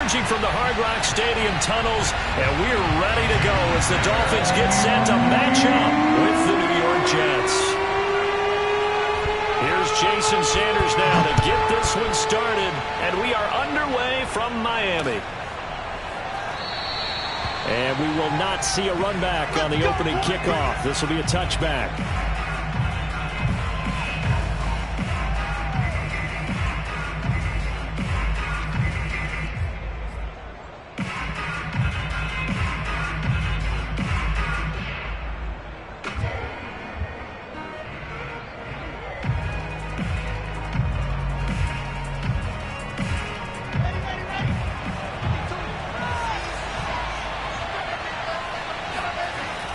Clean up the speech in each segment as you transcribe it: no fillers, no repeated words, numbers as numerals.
emerging from the Hard Rock Stadium tunnels, and we're ready to go as the Dolphins get set to match up with the New York Jets. Here's Jason Sanders now to get this one started, and we are underway from Miami. And we will not see a run back on the opening kickoff. This will be a touchback.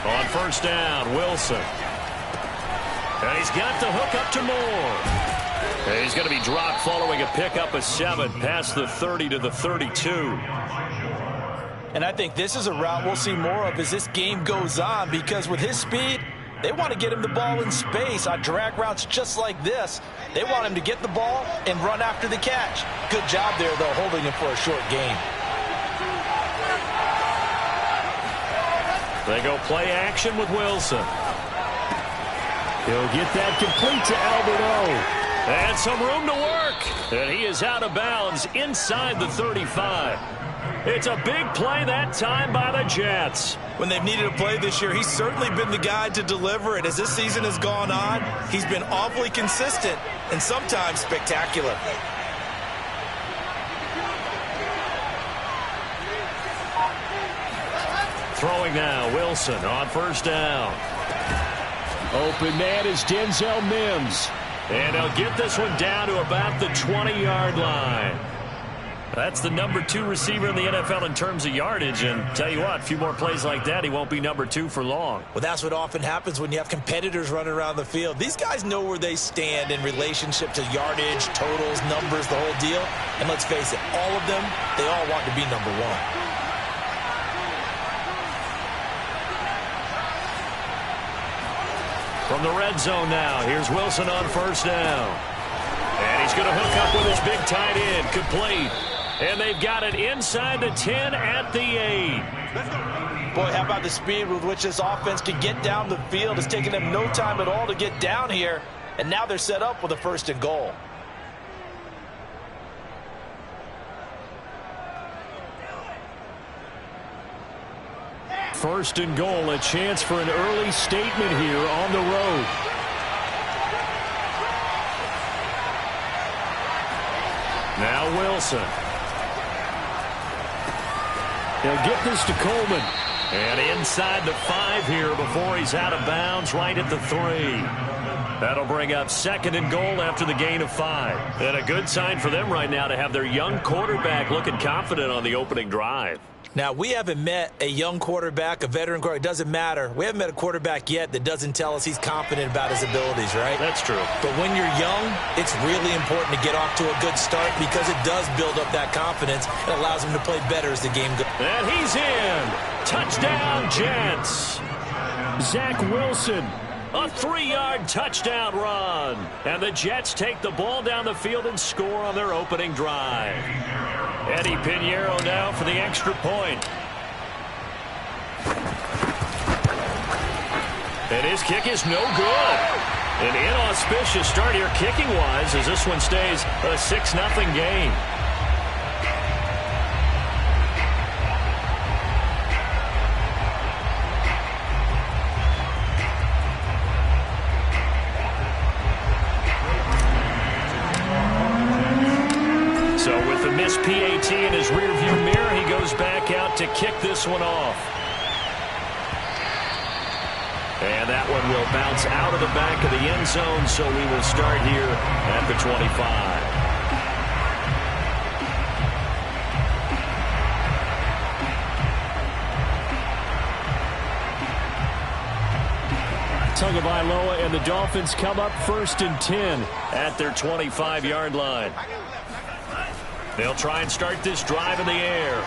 On first down, Wilson. And he's got the hook up to Moore. And he's going to be dropped following a pickup of 7 past the 30 to the 32. And I think this is a route we'll see more of as this game goes on, because with his speed, they want to get him the ball in space on drag routes just like this. They want him to get the ball and run after the catch. Good job there, though, holding him for a short gain. They go play action with Wilson. He'll get that complete to Alberto. And some room to work. And he is out of bounds inside the 35. It's a big play that time by the Jets. When they've needed a play this year, he's certainly been the guy to deliver it. As this season has gone on, he's been awfully consistent and sometimes spectacular. Throwing now, Wilson on first down. Open man is Denzel Mims. And he'll get this one down to about the 20-yard line. That's the number 2 receiver in the NFL in terms of yardage. And tell you what, a few more plays like that, he won't be number 2 for long. Well, that's what often happens when you have competitors running around the field. These guys know where they stand in relationship to yardage, totals, numbers, the whole deal. And let's face it, all of them, they all want to be number 1. From the red zone now, here's Wilson on first down. And he's going to hook up with his big tight end, complete. And they've got it inside the 10 at the 8. Boy, how about the speed with which this offense can get down the field? It's taken them no time at all to get down here. And now they're set up with a 1st and goal. First and goal, a chance for an early statement here on the road. Now Wilson. He'll get this to Coleman. And inside the 5 here before he's out of bounds right at the 3. That'll bring up 2nd and goal after the gain of 5. And a good sign for them right now to have their young quarterback looking confident on the opening drive. Now, we haven't met a young quarterback, a veteran quarterback. It doesn't matter. We haven't met a quarterback yet that doesn't tell us he's confident about his abilities, right? That's true. But when you're young, it's really important to get off to a good start because it does build up that confidence. It allows him to play better as the game goes. And he's in. Touchdown, Jets. Zach Wilson. A 3-yard touchdown run. And the Jets take the ball down the field and score on their opening drive. Eddie Pinheiro now for the extra point. And his kick is no good. An inauspicious start here kicking-wise as this one stays a 6-0 game. Missed PAT in his rearview mirror. He goes back out to kick this one off. And that one will bounce out of the back of the end zone, so we will start here at the 25. Tagovailoa and the Dolphins come up 1st and 10 at their 25-yard line. They'll try and start this drive in the air.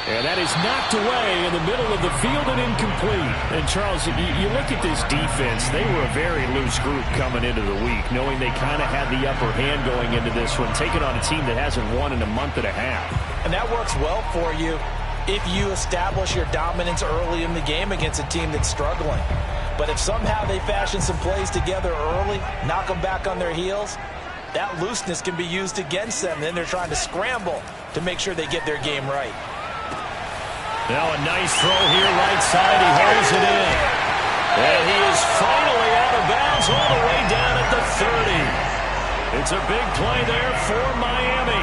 And that is knocked away in the middle of the field and incomplete. And, Charles, you look at this defense, they were a very loose group coming into the week, knowing they kind of had the upper hand going into this one, taking on a team that hasn't won in a month and a half. And that works well for you if you establish your dominance early in the game against a team that's struggling. But if somehow they fashion some plays together early, knock them back on their heels, that looseness can be used against them. Then they're trying to scramble to make sure they get their game right. Now a nice throw here, right side. He holds it in. And he is finally out of bounds all the way down at the 30. It's a big play there for Miami.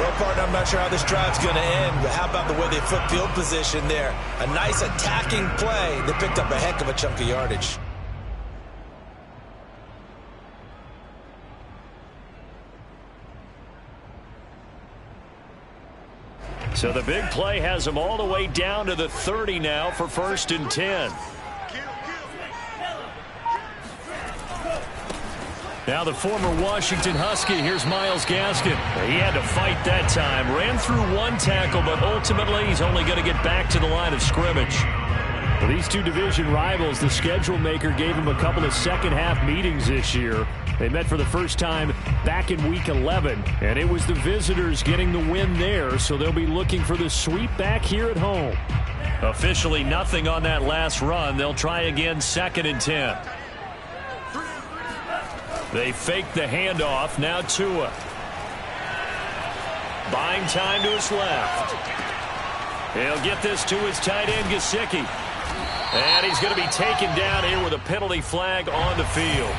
Well, partner, I'm not sure how this drive's going to end, but how about the way they flip field position there? A nice attacking play. They picked up a heck of a chunk of yardage. So the big play has them all the way down to the 30 now for 1st and 10. Now the former Washington Husky, here's Myles Gaskin. He had to fight that time. Ran through one tackle, but ultimately he's only going to get back to the line of scrimmage. For these two division rivals, the schedule maker gave them a couple of second-half meetings this year. They met for the first time back in Week 11, and it was the visitors getting the win there, so they'll be looking for the sweep back here at home. Officially nothing on that last run. They'll try again 2nd and 10. They fake the handoff. Now Tua. Buying time to his left. He'll get this to his tight end, Gesicki. And he's going to be taken down here with a penalty flag on the field.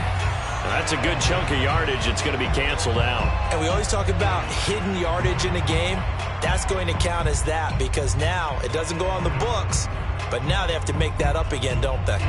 That's a good chunk of yardage. It's going to be canceled out. And we always talk about hidden yardage in a game. That's going to count as that because now it doesn't go on the books, but now they have to make that up again, don't they?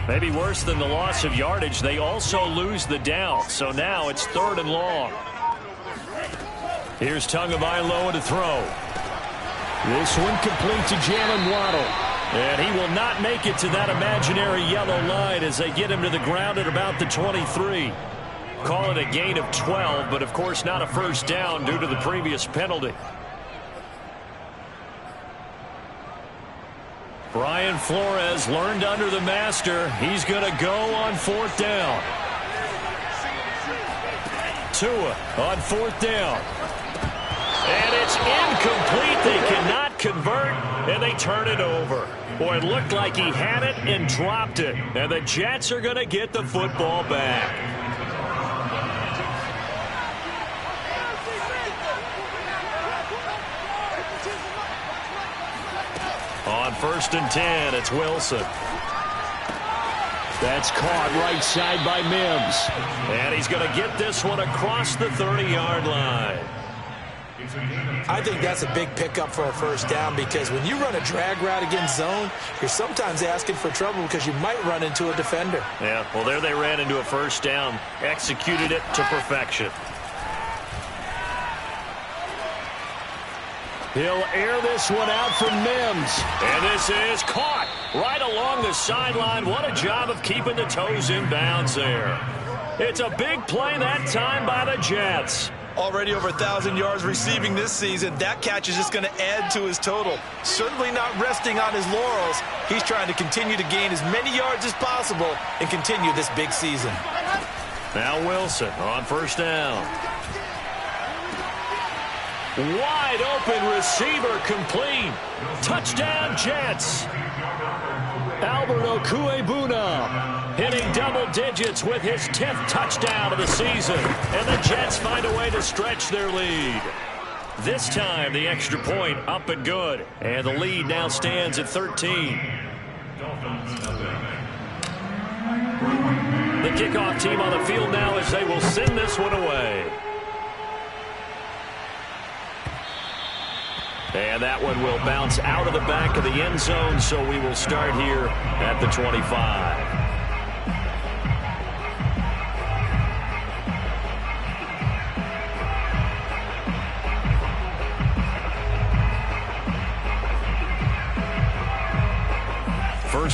Maybe worse than the loss of yardage, they also lose the down. So now it's 3rd and long. Here's Tagovailoa to throw. This one complete to Jalen Waddle. And he will not make it to that imaginary yellow line as they get him to the ground at about the 23. Call it a gain of 12, but of course not a first down due to the previous penalty. Brian Flores learned under the master. He's going to go on 4th down. Tua on 4th down. And it's incomplete. They cannot convert, and they turn it over. Boy, it looked like he had it and dropped it. And the Jets are going to get the football back. On 1st and 10, it's Wilson. That's caught right side by Mims. And he's going to get this one across the 30-yard line. I think that's a big pickup for a first down because when you run a drag route against zone, you're sometimes asking for trouble because you might run into a defender. Yeah, well, there they ran into a first down, executed it to perfection. He'll air this one out for Mims. And this is caught right along the sideline. What a job of keeping the toes in bounds there. It's a big play that time by the Jets. Already over 1,000 yards receiving this season. That catch is just going to add to his total. Certainly not resting on his laurels. He's trying to continue to gain as many yards as possible and continue this big season. Now Wilson on 1st down. Wide open receiver complete. Touchdown Jets. Albert Okuebuna hitting double digits with his 10th touchdown of the season. And the Jets find a way to stretch their lead. This time the extra point up and good. And the lead now stands at 13. The kickoff team on the field now as they will send this one away. And that one will bounce out of the back of the end zone, so we will start here at the 25.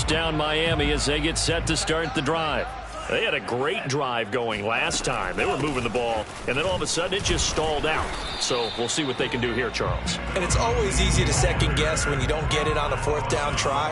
first down Miami as they get set to start the drive. They had a great drive going last time. They were moving the ball, and then all of a sudden it just stalled out. So we'll see what they can do here, Charles. And it's always easy to second guess when you don't get it on a fourth down try.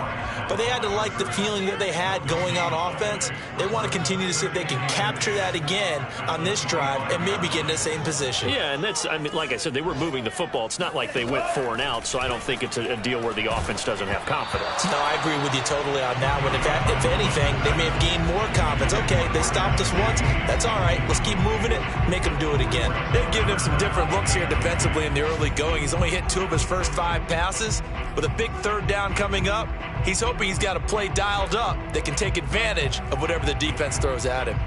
But they had to like the feeling that they had going on offense. They want to continue to see if they can capture that again on this drive and maybe get in the same position. Yeah, and that's, I mean, like I said, they were moving the football. It's not like they went 4 and out, so I don't think it's a deal where the offense doesn't have confidence. No, I agree with you totally on that one. If anything, they may have gained more confidence. Okay, they stopped us once. That's all right. Let's keep moving it, make them do it again. They've given him some different looks here defensively in the early going. He's only hit 2 of his first 5 passes. With a big third down coming up, he's hoping he's got a play dialed up that can take advantage of whatever the defense throws at him.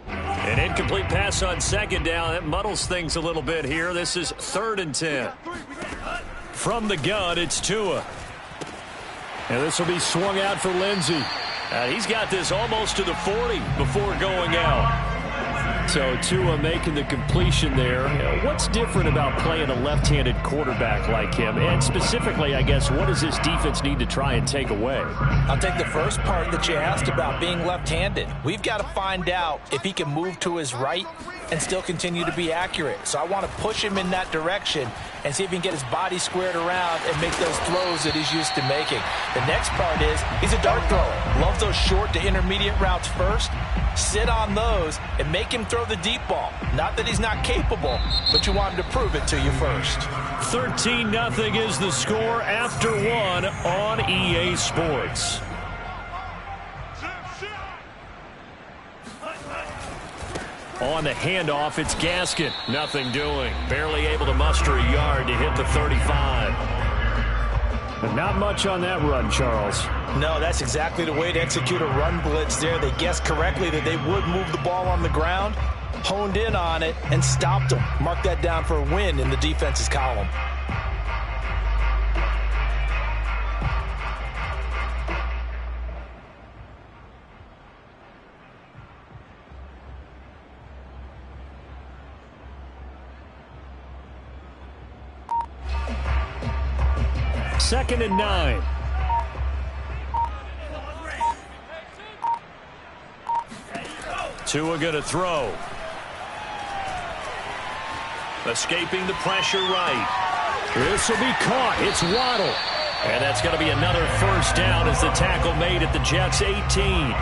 An incomplete pass on second down. That muddles things a little bit here. This is 3rd and 10. From the gun, it's Tua. And this will be swung out for Lindsey. He's got this almost to the 40 before going out. So Tua making the completion there. What's different about playing a left-handed quarterback like him? And specifically, I guess, what does this defense need to try and take away? I'll take the first part that you asked about being left-handed. We've got to find out if he can move to his right and still continue to be accurate. So I want to push him in that direction and see if he can get his body squared around and make those throws that he's used to making. The next part is he's a dart thrower. Loves those short to intermediate routes first. Sit on those and make him throw the deep ball. Not that he's not capable, but you want him to prove it to you first. 13-0 is the score after 1 on EA Sports. On the handoff, it's Gaskin. Nothing doing. Barely able to muster a yard to hit the 35. But not much on that run, Charles. No, that's exactly the way to execute a run blitz there. They guessed correctly that they would move the ball on the ground, honed in on it, and stopped them. Mark that down for a win in the defense's column. Second and 9. Tua going to throw. Escaping the pressure right. This will be caught. It's Waddle. And that's going to be another first down as the tackle made at the Jets' 18.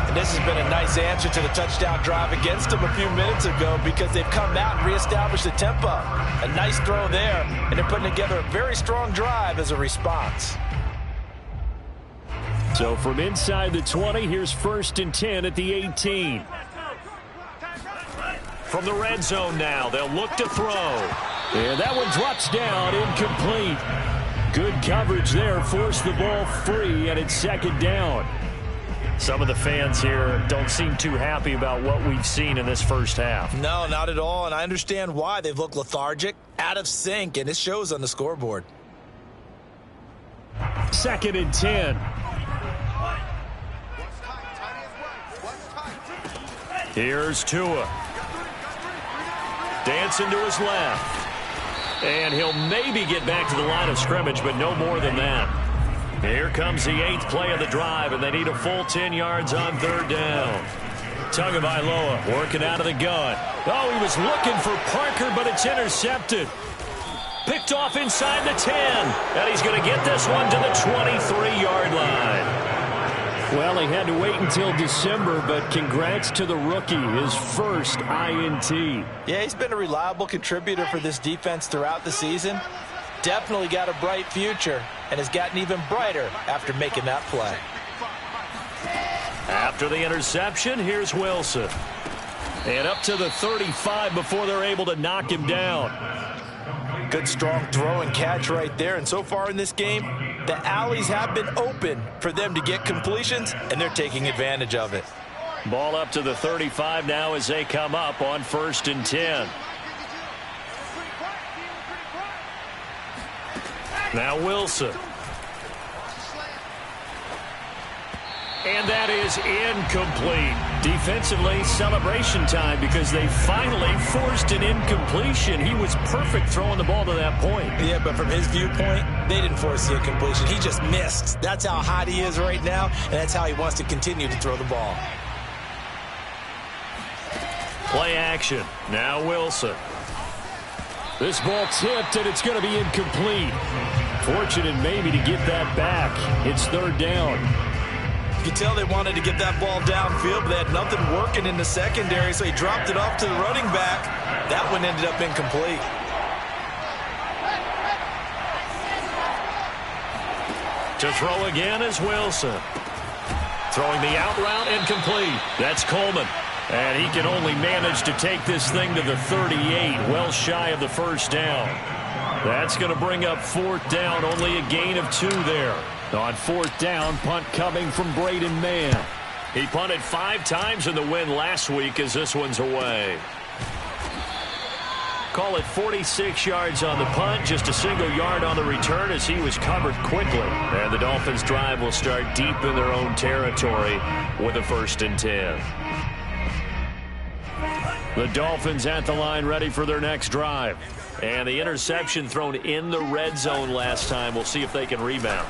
And this has been a nice answer to the touchdown drive against them a few minutes ago because they've come out and reestablished the tempo. A nice throw there, and they're putting together a very strong drive as a response. So from inside the 20, here's 1st and 10 at the 18. From the red zone now, they'll look to throw. And that one drops down, incomplete. Good coverage there, forced the ball free, and it's 2nd down. Some of the fans here don't seem too happy about what we've seen in this first half. No, not at all, and I understand why. They've looked lethargic, out of sync, and it shows on the scoreboard. 2nd and 10. Here's Tua. Dancing to his left. And he'll maybe get back to the line of scrimmage, but no more than that. Here comes the 8th play of the drive, and they need a full 10 yards on 3rd down. Tagovailoa working out of the gun. Oh, he was looking for Parker, but it's intercepted. Picked off inside the 10, and he's going to get this one to the 23-yard line. Well, he had to wait until December, but congrats to the rookie, his first INT. Yeah, he's been a reliable contributor for this defense throughout the season. Definitely got a bright future and has gotten even brighter after making that play. After the interception, here's Wilson. And up to the 35 before they're able to knock him down. Good strong throw and catch right there. And so far in this game, the alleys have been open for them to get completions, and they're taking advantage of it. Ball up to the 35 now as they come up on 1st and 10. Now Wilson. And that is incomplete. Defensively, celebration time because they finally forced an incompletion. He was perfect throwing the ball to that point. Yeah, but from his viewpoint, they didn't force the incompletion. He just missed. That's how hot he is right now, and that's how he wants to continue to throw the ball. Play action. Now Wilson. This ball tipped, and it's going to be incomplete. Fortunate maybe to get that back. It's third down. You could tell they wanted to get that ball downfield, but they had nothing working in the secondary, so he dropped it off to the running back. That one ended up incomplete. To throw again is Wilson. Throwing the out route, incomplete. That's Coleman. And he can only manage to take this thing to the 38, well shy of the first down. That's going to bring up fourth down, only a gain of 2 there. On fourth down, punt coming from Braden Mann. He punted 5 times in the win last week as this one's away. Call it 46 yards on the punt, just a single yard on the return as he was covered quickly. And the Dolphins' drive will start deep in their own territory with a 1st and 10. The Dolphins at the line ready for their next drive. And the interception thrown in the red zone last time. We'll see if they can rebound.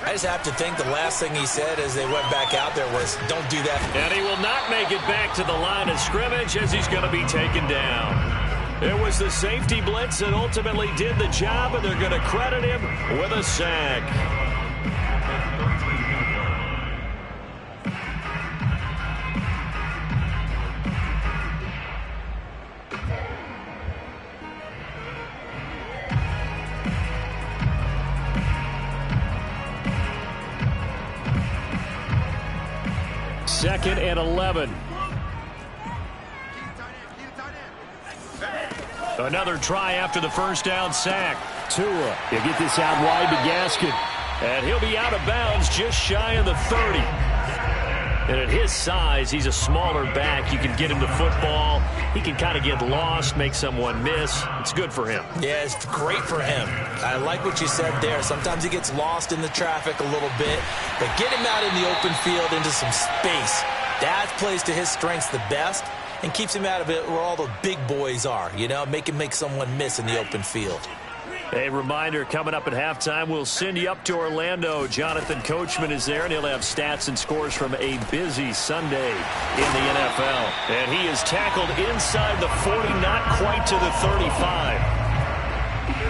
I just have to think the last thing he said as they went back out there was, don't do that. And he will not make it back to the line of scrimmage as he's going to be taken down. It was the safety blitz that ultimately did the job, and they're going to credit him with a sack. Second and 11. Another try after the first down sack. Tua, he'll get this out wide to Gaskin. And he'll be out of bounds just shy of the 30. And at his size, he's a smaller back. You can get him the football. He can kind of get lost, make someone miss. It's good for him. Yeah, it's great for him. I like what you said there. Sometimes he gets lost in the traffic a little bit. But get him out in the open field into some space. That plays to his strengths the best and keeps him out of it where all the big boys are. You know, make him make someone miss in the open field. A reminder, coming up at halftime, we'll send you up to Orlando. Jonathan Coachman is there, and he'll have stats and scores from a busy Sunday in the NFL. And he is tackled inside the 40, not quite to the 35.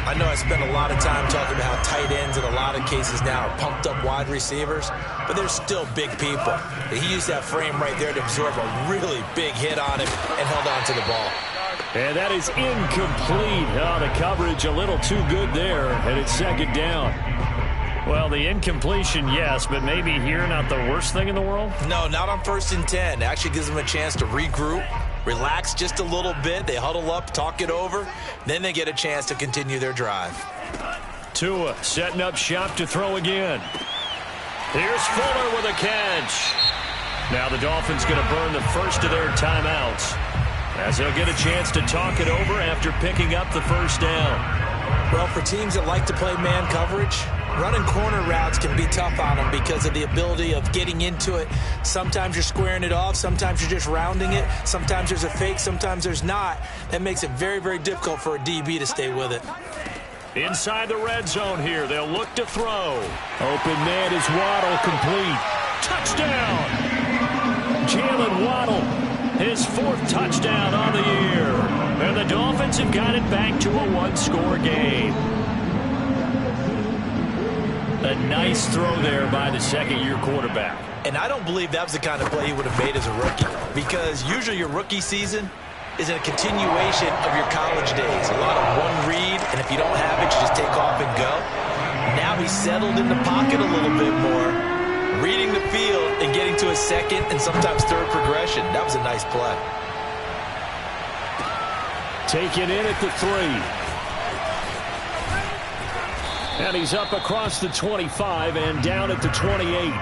I know I spent a lot of time talking about how tight ends in a lot of cases now are pumped up wide receivers, but they're still big people. He used that frame right there to absorb a really big hit on him and held on to the ball. And that is incomplete. Oh, the coverage a little too good there, and it's second down. Well, the incompletion, yes, but maybe here not the worst thing in the world? No, not on 1st and 10. It actually gives them a chance to regroup, relax just a little bit. They huddle up, talk it over. Then they get a chance to continue their drive. Tua setting up shop to throw again. Here's Fuller with a catch. Now the Dolphins going to burn the first of their timeouts, as they'll get a chance to talk it over after picking up the first down. Well, for teams that like to play man coverage, running corner routes can be tough on them because of the ability of getting into it. Sometimes you're squaring it off. Sometimes you're just rounding it. Sometimes there's a fake. Sometimes there's not. That makes it very, very difficult for a DB to stay with it. Inside the red zone here, they'll look to throw. Open man is Waddle, complete. Touchdown! Jalen Waddle, his 4th touchdown on the year. And the Dolphins have got it back to a 1-score game. A nice throw there by the second-year quarterback. And I don't believe that was the kind of play he would have made as a rookie, because usually your rookie season is a continuation of your college days. A lot of one read, and if you don't have it, you just take off and go. Now he's settled in the pocket a little bit more, reading the field and getting to a second and sometimes third progression. That was a nice play. Taken in at the 3. And he's up across the 25 and down at the 28.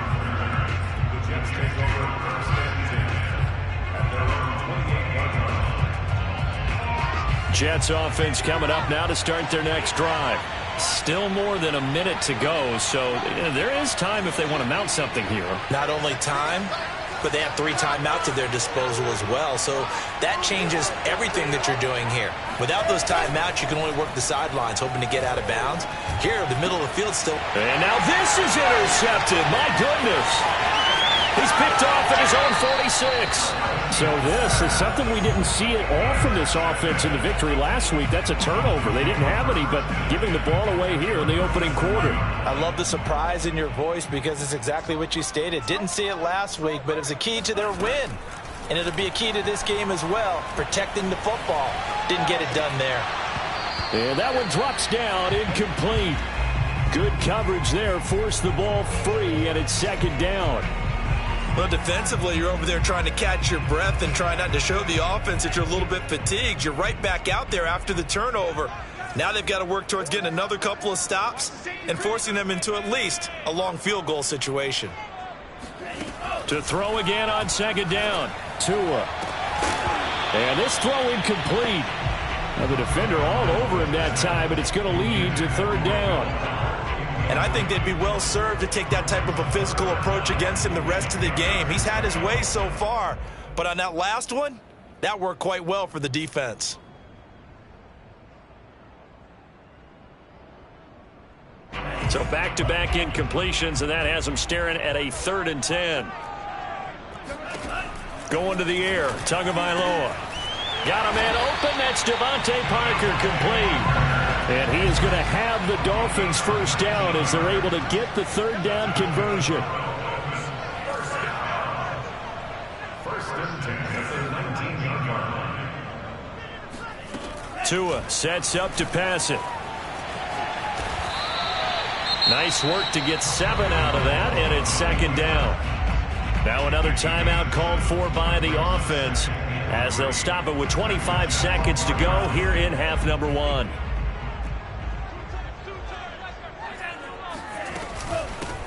Jets offense coming up now to start their next drive. Still more than a minute to go, so there is time if they want to mount something here. Not only time, but they have 3 timeouts at their disposal as well. So that changes everything that you're doing here. Without those timeouts, you can only work the sidelines, hoping to get out of bounds. Here, the middle of the field still. And now this is intercepted. My goodness. He's picked off at his own 46. So this is something we didn't see at all from this offense in the victory last week. That's a turnover. They didn't have any, but giving the ball away here in the opening quarter. I love the surprise in your voice because it's exactly what you stated. Didn't see it last week, but it was a key to their win. And it'll be a key to this game as well, protecting the football. Didn't get it done there. And that one drops down, incomplete. Good coverage there, forced the ball free, and it's second down. Well, defensively, you're over there trying to catch your breath and try not to show the offense that you're a little bit fatigued. You're right back out there after the turnover. Now they've got to work towards getting another couple of stops and forcing them into at least a long field goal situation. To throw again on second down. Tua. And this throw incomplete. Now the defender all over him that time, but it's going to lead to third down. And I think they'd be well served to take that type of a physical approach against him the rest of the game. He's had his way so far, but on that last one, that worked quite well for the defense. So back-to-back incompletions, and that has them staring at a 3rd and 10. Going to the air, Tagovailoa. Got a man open, that's Devontae Parker, complete. And he is going to have the Dolphins first down as they're able to get the 3rd down conversion. First and 10 at the 19-yard line. Tua sets up to pass it. Nice work to get 7 out of that, and it's second down. Now another timeout called for by the offense as they'll stop it with 25 seconds to go here in half number 1.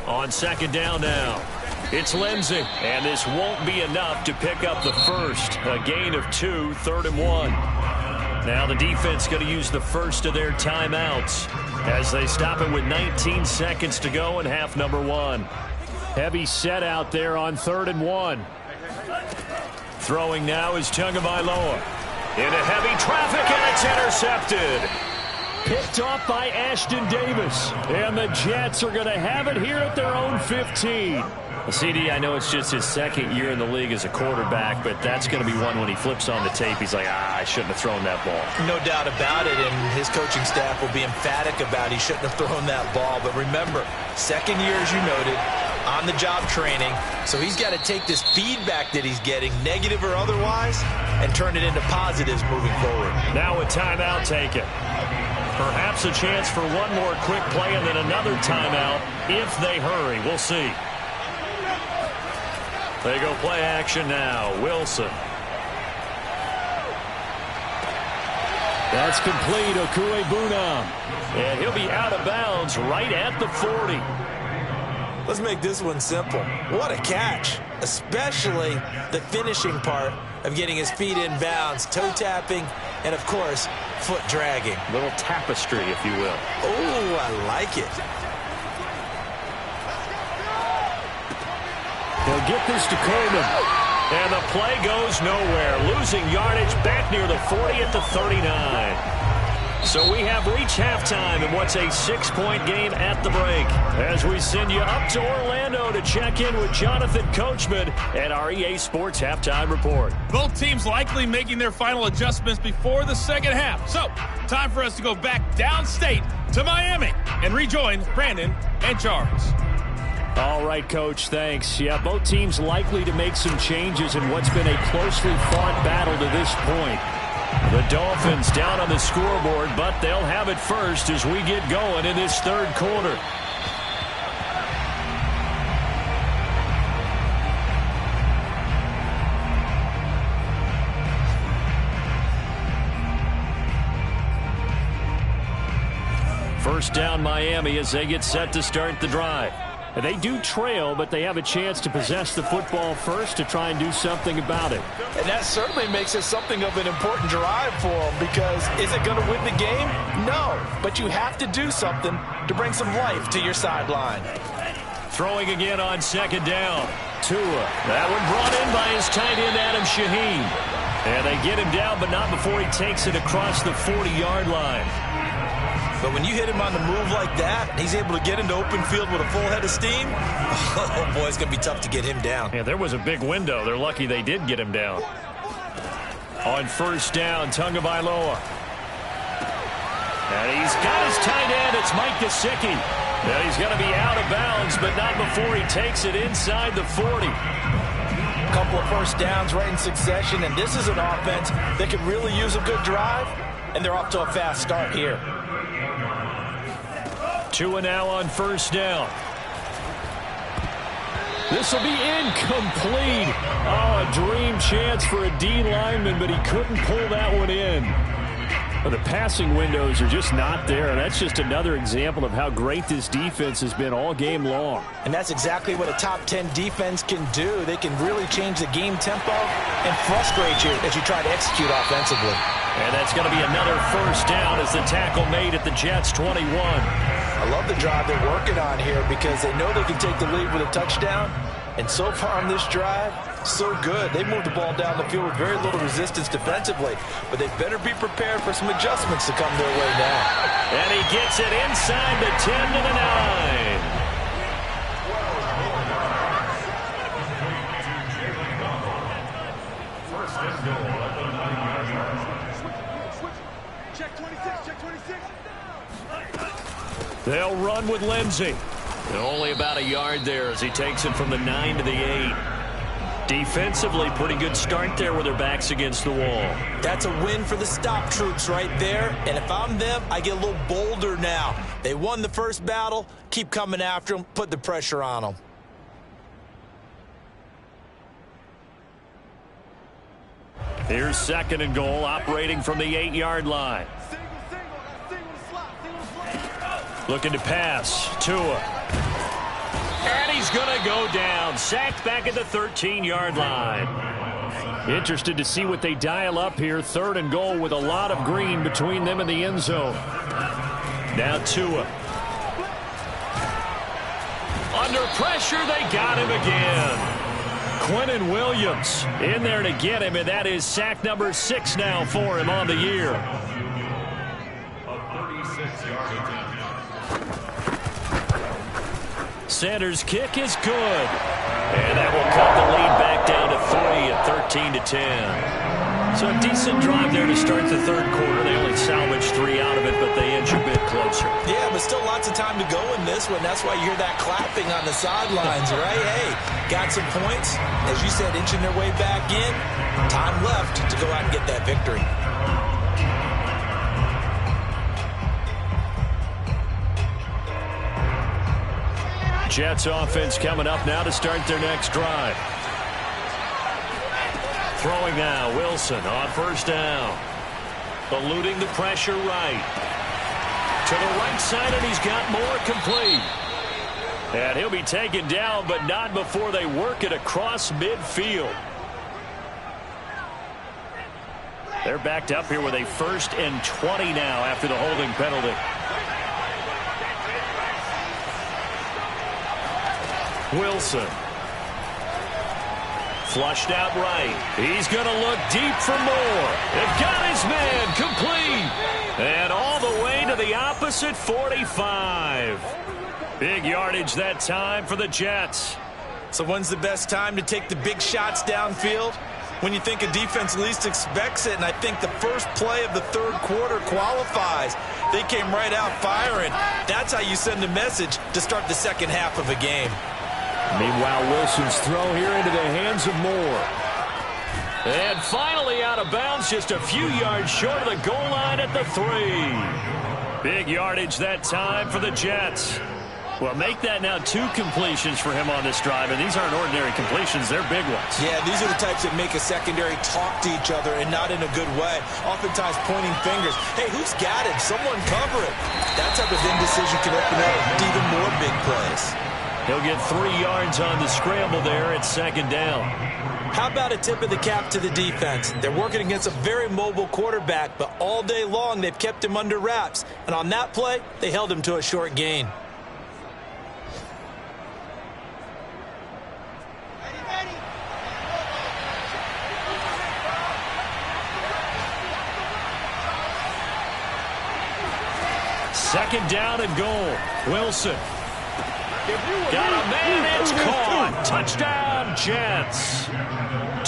On second down now, it's Lindsey, and this won't be enough to pick up the first. A gain of 2, 3rd and 1. Now the defense going to use the first of their timeouts as they stop it with 19 seconds to go in half number 1. Heavy set out there on 3rd and 1. Throwing now is Tagovailoa. Into heavy traffic, and it's intercepted. Picked off by Ashton Davis. And the Jets are going to have it here at their own 15. Well, CD, I know it's just his 2nd year in the league as a quarterback, but that's going to be one when he flips on the tape. He's like, I shouldn't have thrown that ball. No doubt about it, and his coaching staff will be emphatic about he shouldn't have thrown that ball. But remember, 2nd year, as you noted, on-the-job training. So he's got to take this feedback that he's getting, negative or otherwise, and turn it into positives moving forward. Now a timeout taken. Perhaps a chance for one more quick play and then another timeout if they hurry. We'll see. They go play action now. Wilson. That's complete. Okuegbunam. And he'll be out of bounds right at the 40. Let's make this one simple. What a catch, especially the finishing part of getting his feet in bounds, toe tapping, and, of course, foot dragging. Little tapestry, if you will. Oh, I like it. He'll get this to Coleman. And the play goes nowhere. Losing yardage back near the 40 at the 39. So we have reached halftime in what's a 6-point game at the break. As we send you up to Orlando to check in with Jonathan Coachman at our EA Sports Halftime Report. Both teams likely making their final adjustments before the second half. So, time for us to go back downstate to Miami and rejoin Brandon and Charles. All right, Coach, thanks. Yeah, both teams likely to make some changes in what's been a closely fought battle to this point. The Dolphins down on the scoreboard, but they'll have it first as we get going in this third quarter. First down Miami as they get set to start the drive. They do trail, but they have a chance to possess the football first to try and do something about it. And that certainly makes it something of an important drive for them, because is it going to win the game? No, but you have to do something to bring some life to your sideline. Throwing again on second down. Tua. That one brought in by his tight end, Adam Shaheen. And they get him down, but not before he takes it across the 40-yard line. But when you hit him on the move like that, he's able to get into open field with a full head of steam, oh, boy, it's going to be tough to get him down. Yeah, there was a big window. They're lucky they did get him down. On first down, Tagovailoa. And he's got his tight end. It's Mike Gesicki. Now he's going to be out of bounds, but not before he takes it inside the 40. A couple of first downs right in succession, and this is an offense that could really use a good drive, and they're off to a fast start here. Tua now on first down. This will be incomplete. Oh, a dream chance for a D lineman, but he couldn't pull that one in. Well, the passing windows are just not there, and that's just another example of how great this defense has been all game long. And that's exactly what a top 10 defense can do. They can really change the game tempo and frustrate you as you try to execute offensively. And that's going to be another first down as the tackle made at the Jets' 21. I love the drive they're working on here because they know they can take the lead with a touchdown. And so far on this drive, so good. They moved the ball down the field with very little resistance defensively, but they better be prepared for some adjustments to come their way now. And he gets it inside the 10 to the 9. First and goal at the 9-yard line. Check 26, check 26. They'll run with Lindsey. And only about a yard there as he takes it from the 9 to the 8. Defensively, pretty good start there with their backs against the wall. That's a win for the stop troops right there. And if I'm them, I get a little bolder now. They won the first battle. Keep coming after them. Put the pressure on them. Here's second and goal, operating from the 8-yard line. Looking to pass. Tua. And he's going to go down. Sacked back at the 13-yard line. Interested to see what they dial up here. Third and goal with a lot of green between them and the end zone. Now Tua. Under pressure, they got him again. Quentin Williams in there to get him, and that is sack number 6 now for him on the year. A 36-yard attempt. Sanders' kick is good. And that will cut the lead back down to 3 at 13 to 10. So a decent drive there to start the third quarter. They only salvaged 3 out of it, but they inch a bit closer. Yeah, but still lots of time to go in this one. That's why you hear that clapping on the sidelines, right? Hey, got some points. As you said, inching their way back in. Time left to go out and get that victory. Jets offense coming up now to start their next drive. Throwing now, Wilson on first down. Eluding the pressure right. To the right side, and he's got more complete. And he'll be taken down, but not before they work it across midfield. They're backed up here with a 1st and 20 now after the holding penalty. Wilson. Flushed out right. He's going to look deep for more. They've got his man complete. And all the way to the opposite 45. Big yardage that time for the Jets. So when's the best time to take the big shots downfield? When you think a defense least expects it, and I think the first play of the third quarter qualifies. They came right out firing. That's how you send a message to start the second half of a game. Meanwhile, Wilson's throw here into the hands of Moore. And finally out of bounds, just a few yards short of the goal line at the 3. Big yardage that time for the Jets. Well, make that now 2 completions for him on this drive, and these aren't ordinary completions. They're big ones. Yeah, these are the types that make a secondary talk to each other, and not in a good way. Oftentimes pointing fingers. Hey, who's got it? Someone cover it. That type of indecision can open up to even more big plays. He'll get 3 yards on the scramble there at second down. How about a tip of the cap to the defense? They're working against a very mobile quarterback, but all day long they've kept him under wraps. And on that play, they held him to a short gain. Second down and goal. Wilson. Got a man, it's caught. Touchdown, Jets.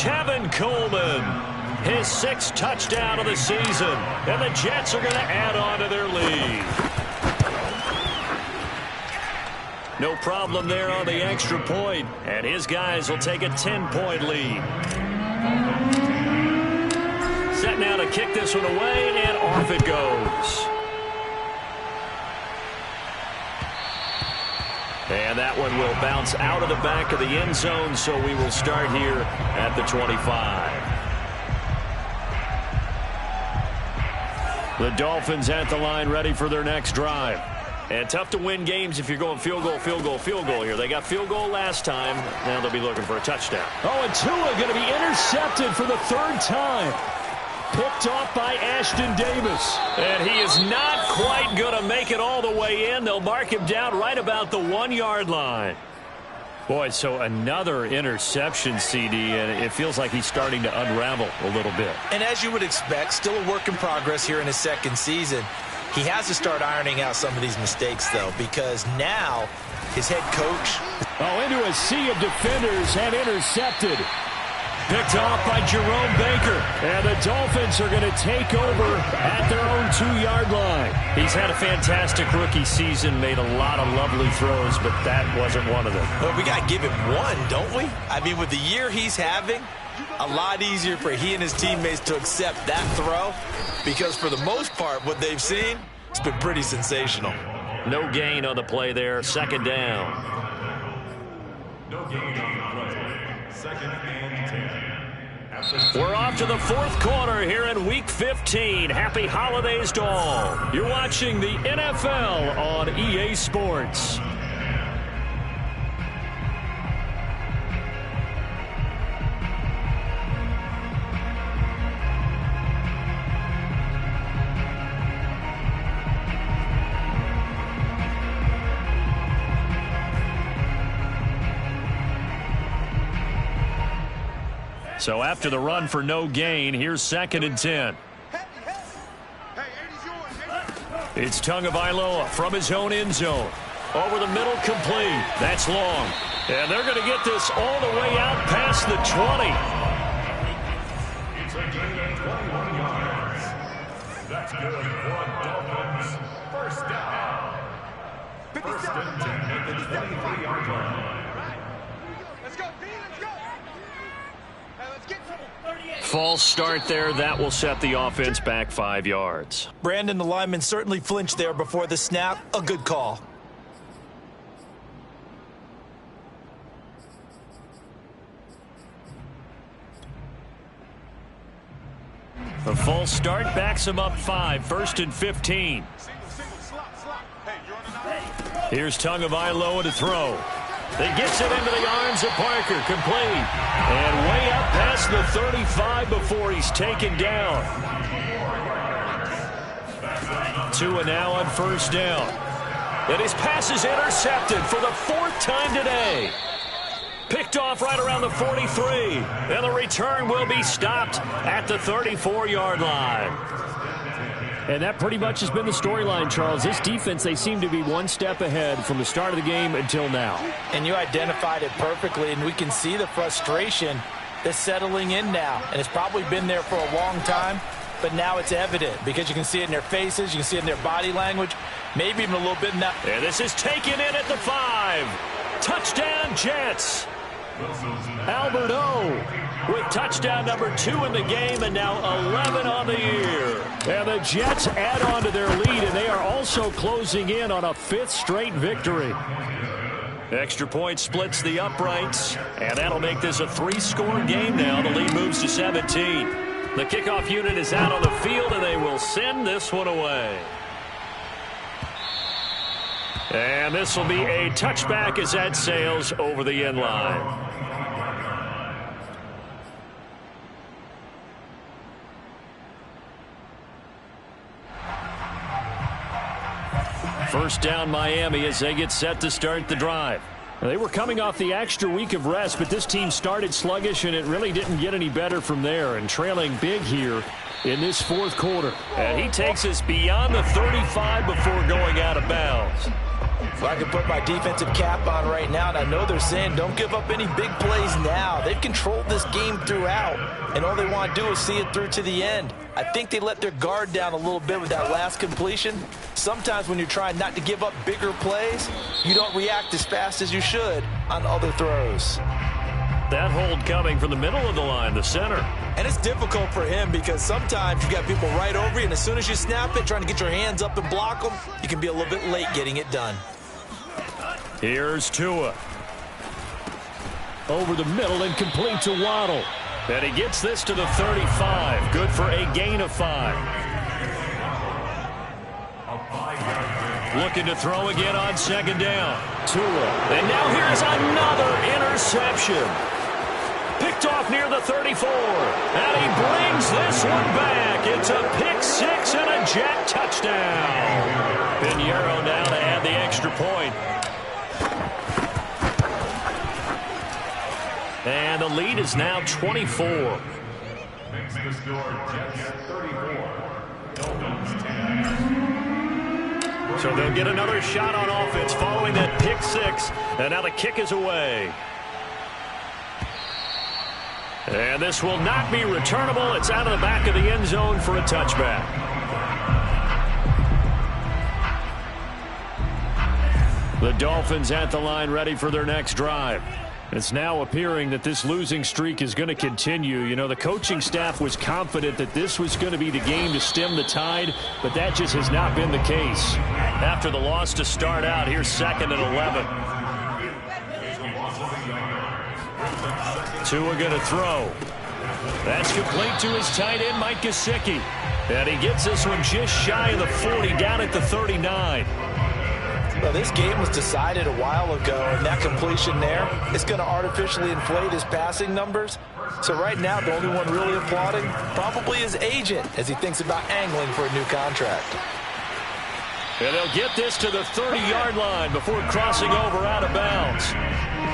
Tevin Coleman, his 6th touchdown of the season. And the Jets are going to add on to their lead. No problem there on the extra point. And his guys will take a 10-point lead. Set now to kick this one away, and off it goes. And that one will bounce out of the back of the end zone, so we will start here at the 25. The Dolphins at the line ready for their next drive. And tough to win games if you're going field goal, field goal, field goal here. They got field goal last time. Now they'll be looking for a touchdown. Oh, and Tua going to be intercepted for the 3rd time. Picked off by Ashton Davis. And he is not quite going to make it all the way in. They'll mark him down right about the 1-yard line. Boy, so another interception, CD, and it feels like he's starting to unravel a little bit. And as you would expect, still a work in progress here in his 2nd season. He has to start ironing out some of these mistakes, though, because now his head coach... Oh, into a sea of defenders and intercepted. Picked off by Jerome Baker. And the Dolphins are going to take over at their own 2-yard line. He's had a fantastic rookie season, made a lot of lovely throws, but that wasn't one of them. Well, we got to give him one, don't we? I mean, with the year he's having, a lot easier for he and his teammates to accept that throw, because for the most part, what they've seen, it's been pretty sensational. No gain on the play there, 2nd down. No gain on the play. 2nd and 10. We're off to the 4th quarter here in Week 15. Happy holidays to all. You're watching the NFL on EA Sports. So after the run for no gain, here's 2nd and 10. It's Tagovailoa from his own end zone. Over the middle, complete. That's long. And they're going to get this all the way out past the 20. It's a gain of 21 yards. That's good for Dolphins. 1st down. 1st and 10 at the 23-yard line. Let's go, B, let's go. Let's get False start there. That will set the offense back 5 yards. Brandon, the lineman certainly flinched there before the snap. A good call. A false start backs him up 5. 1st and 15. Here's Tagovailoa to throw. He gets it into the arms of Parker. Complete. And way up past the 35 before he's taken down. Tua now on 1st down. And his pass is intercepted for the 4th time today. Picked off right around the 43. And the return will be stopped at the 34-yard line. And that pretty much has been the storyline, Charles. This defense, they seem to be one step ahead from the start of the game until now. And you identified it perfectly, and we can see the frustration that's settling in now. And it's probably been there for a long time, but now it's evident because you can see it in their faces, you can see it in their body language, maybe even a little bit in that. And this is taken in at the 5. Touchdown, Jets. Albert O with touchdown number 2 in the game, and now 11 on the year. And the Jets add on to their lead, and they are also closing in on a 5th straight victory. Extra point splits the uprights, and that'll make this a 3-score game now. The lead moves to 17. The kickoff unit is out on the field, and they will send this one away. And this will be a touchback as that sails over the end line. First down Miami as they get set to start the drive. They were coming off the extra week of rest, but this team started sluggish, and it really didn't get any better from there, and trailing big here in this fourth quarter. And he takes us beyond the 35 before going out of bounds. If I could put my defensive cap on right now, and I know they're saying don't give up any big plays now. They've controlled this game throughout, and all they want to do is see it through to the end. I think they let their guard down a little bit with that last completion. Sometimes when you're trying not to give up bigger plays, you don't react as fast as you should on other throws. That hold coming from the middle of the line, the center. And it's difficult for him because sometimes you got people right over you, and as soon as you snap it, trying to get your hands up and block them, you can be a little bit late getting it done. Here's Tua. Over the middle and complete to Waddle. And he gets this to the 35. Good for a gain of 5. Looking to throw again on second down. Tua. And now here's another interception. Picked off near the 34. And he brings this one back. It's a pick six and a jet touchdown. Pinheiro now to add the extra point. And the lead is now 24. Makes the score Jets 34. Dolphins 10. So they'll get another shot on offense following that pick six. And now the kick is away. And this will not be returnable. It's out of the back of the end zone for a touchback. The Dolphins at the line ready for their next drive. It's now appearing that this losing streak is going to continue. You know, the coaching staff was confident that this was going to be the game to stem the tide, but that just has not been the case. After the loss to start out, here's second and 11. Tua going to throw. That's complete to his tight end, Mike Gesicki. And he gets this one just shy of the 40, down at the 39. Well, this game was decided a while ago, and that completion there is going to artificially inflate his passing numbers. So right now, the only one really applauding probably his agent as he thinks about angling for a new contract. And they'll get this to the 30-yard line before crossing over out of bounds.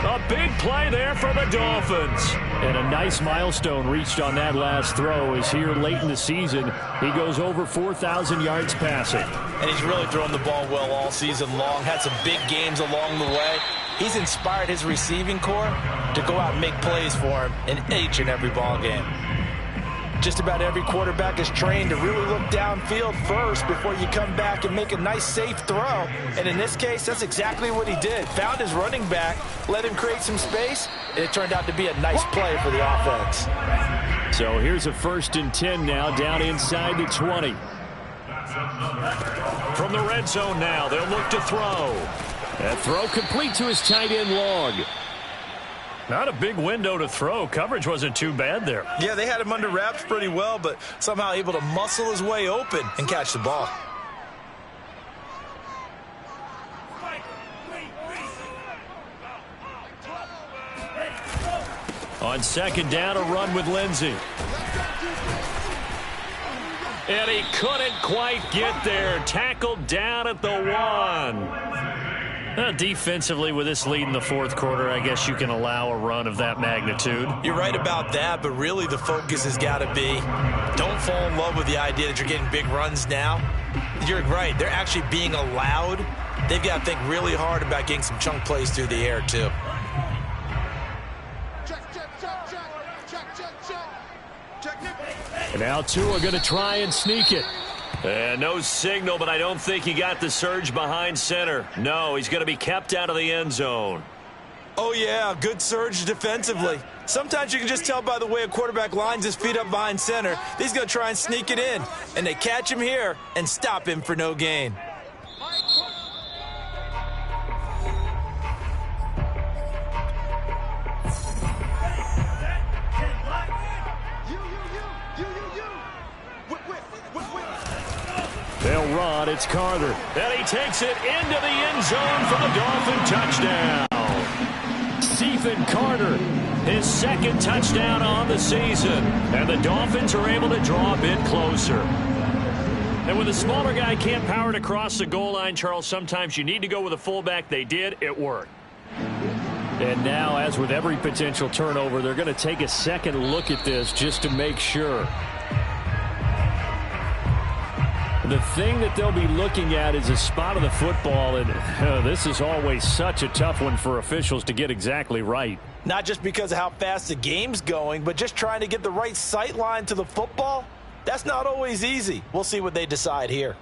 A big play there for the Dolphins. And a nice milestone reached on that last throw as here late in the season, he goes over 4,000 yards passing. And he's really thrown the ball well all season long. Had some big games along the way. He's inspired his receiving corps to go out and make plays for him in each and every ball game. Just about every quarterback is trained to really look downfield first before you come back and make a nice, safe throw. And in this case, that's exactly what he did. Found his running back, let him create some space, and it turned out to be a nice play for the offense. So here's a 1st and 10 now, down inside the 20. From the red zone now, they'll look to throw. That throw complete to his tight end Long. Not a big window to throw. Coverage wasn't too bad there. Yeah, they had him under wraps pretty well, but somehow able to muscle his way open and catch the ball. On second down, a run with Lindsey. And he couldn't quite get there. Tackled down at the 1. Defensively, with this lead in the fourth quarter, I guess you can allow a run of that magnitude. You're right about that, but really the focus has got to be don't fall in love with the idea that you're getting big runs now. You're right. They're actually being allowed. They've got to think really hard about getting some chunk plays through the air, too. And now Tua going to try and sneak it. And no signal, but I don't think he got the surge behind center. No, he's going to be kept out of the end zone. Oh, yeah, good surge defensively. Sometimes you can just tell by the way a quarterback lines his feet up behind center. He's going to try and sneak it in. And they catch him here and stop him for no gain. They'll they'll run. It's Carter. And he takes it into the end zone for the Dolphin touchdown. Stephen Carter, his second touchdown on the season. And the Dolphins are able to draw a bit closer. And when the smaller guy can't power it across the goal line, Charles, sometimes you need to go with a fullback. They did. It worked. And now, as with every potential turnover, they're going to take a second look at this just to make sure. The thing that they'll be looking at is a spot of the football, and this is always such a tough one for officials to get exactly right. Not just because of how fast the game's going, but just trying to get the right sight line to the football. That's not always easy. We'll see what they decide here.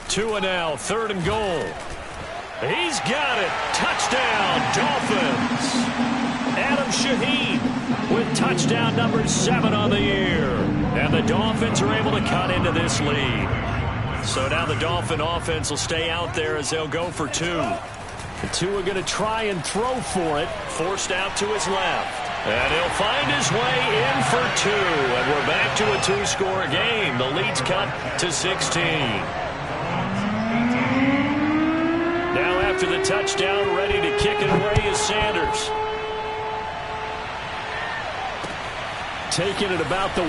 Tua now, 3rd and goal. He's got it. Touchdown, Dolphins. Adam Shaheen with touchdown number 7 on the year. And the Dolphins are able to cut into this lead. So now the Dolphin offense will stay out there as they'll go for 2. The 2 are going to try and throw for it. Forced out to his left. And he'll find his way in for 2. And we're back to a 2-score game. The lead's cut to 16. Now after the touchdown, ready to kick it away is Sanders. Taking it about the 1.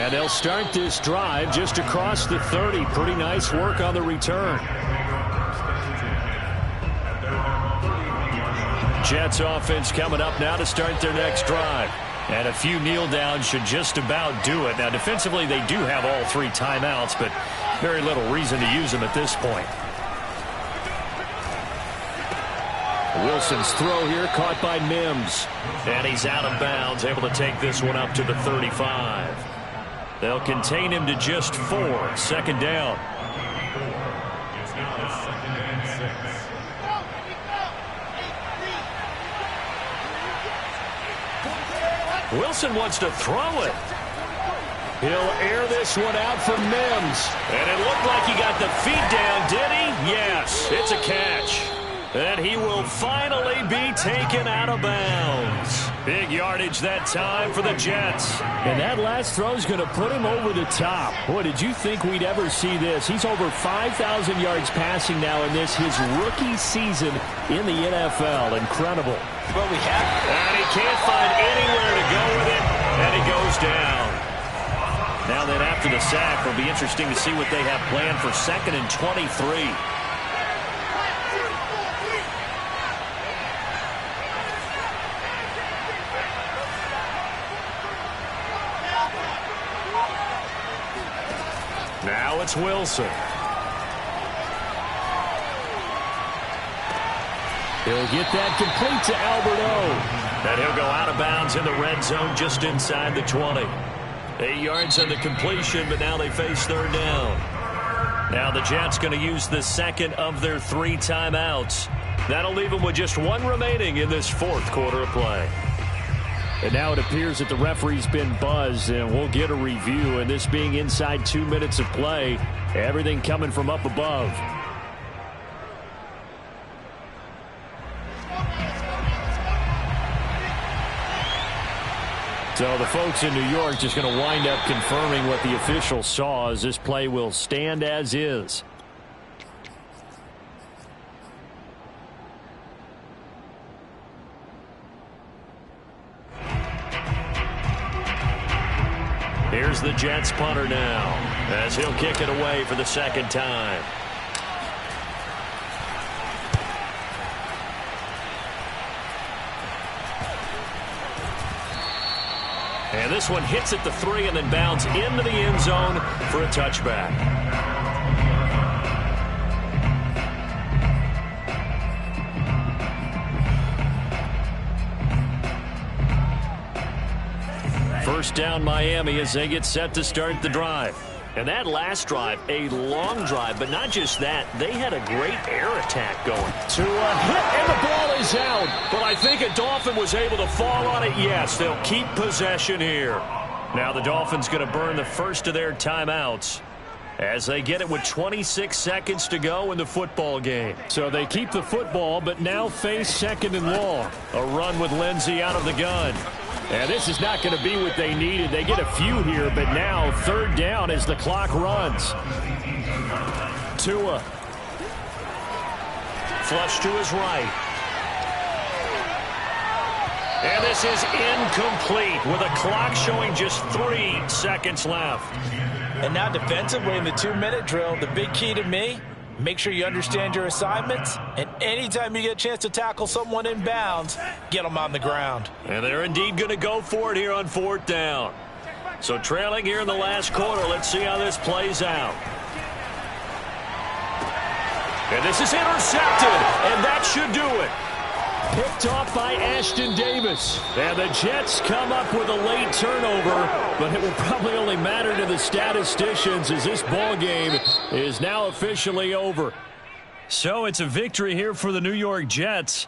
And they'll start this drive just across the 30. Pretty nice work on the return. Jets offense coming up now to start their next drive. And a few kneel downs should just about do it. Now defensively they do have all 3 timeouts, but very little reason to use them at this point. Wilson's throw here caught by Mims. And he's out of bounds, able to take this one up to the 35. They'll contain him to just 4. 2nd down. Wilson wants to throw it. He'll air this one out for Mims. And it looked like he got the feet down, did he? Yes, it's a catch. And he will finally be taken out of bounds. Big yardage that time for the Jets. And that last throw is going to put him over the top. Boy, did you think we'd ever see this? He's over 5,000 yards passing now in this, his rookie season in the NFL. Incredible. Well, we have. And he can't find anywhere to go with it. And he goes down. Now then, after the sack, it'll be interesting to see what they have planned for 2nd and 23. Now it's Wilson. He'll get that complete to Albert O. And he'll go out of bounds in the red zone just inside the 20. 8 yards on the completion, but now they face 3rd down. Now the Jets going to use the 2nd of their 3 timeouts. That'll leave them with just 1 remaining in this 4th quarter of play. And now it appears that the referee's been buzzed, and we'll get a review. And this being inside 2 minutes of play, everything coming from up above. So the folks in New York just going to wind up confirming what the official saw, as this play will stand as is. Here's the Jets punter now, as he'll kick it away for the 2nd time. And this one hits at the 3 and then bounds into the end zone for a touchback. First down Miami as they get set to start the drive. And that last drive, a long drive, but not just that. They had a great air attack going. To a hit, and the ball is out. But I think a Dolphin was able to fall on it. Yes, they'll keep possession here. Now the Dolphins going to burn the first of their timeouts. as they get it with 26 seconds to go in the football game. So they keep the football, but now face 2nd and long. A run with Lindsey out of the gun. And this is not going to be what they needed. They get a few here, but now 3rd down as the clock runs. Tua. Flush to his right. And this is incomplete with a clock showing just 3 seconds left. And now defensively in the 2-minute drill, the big key to me, make sure you understand your assignments, and anytime you get a chance to tackle someone in bounds, get them on the ground. And they're indeed going to go for it here on 4th down. So trailing here in the last quarter, let's see how this plays out. And this is intercepted, and that should do it. Picked off by Ashton Davis. And the Jets come up with a late turnover, but it will probably only matter to the statisticians as this ball game is now officially over. So it's a victory here for the New York Jets.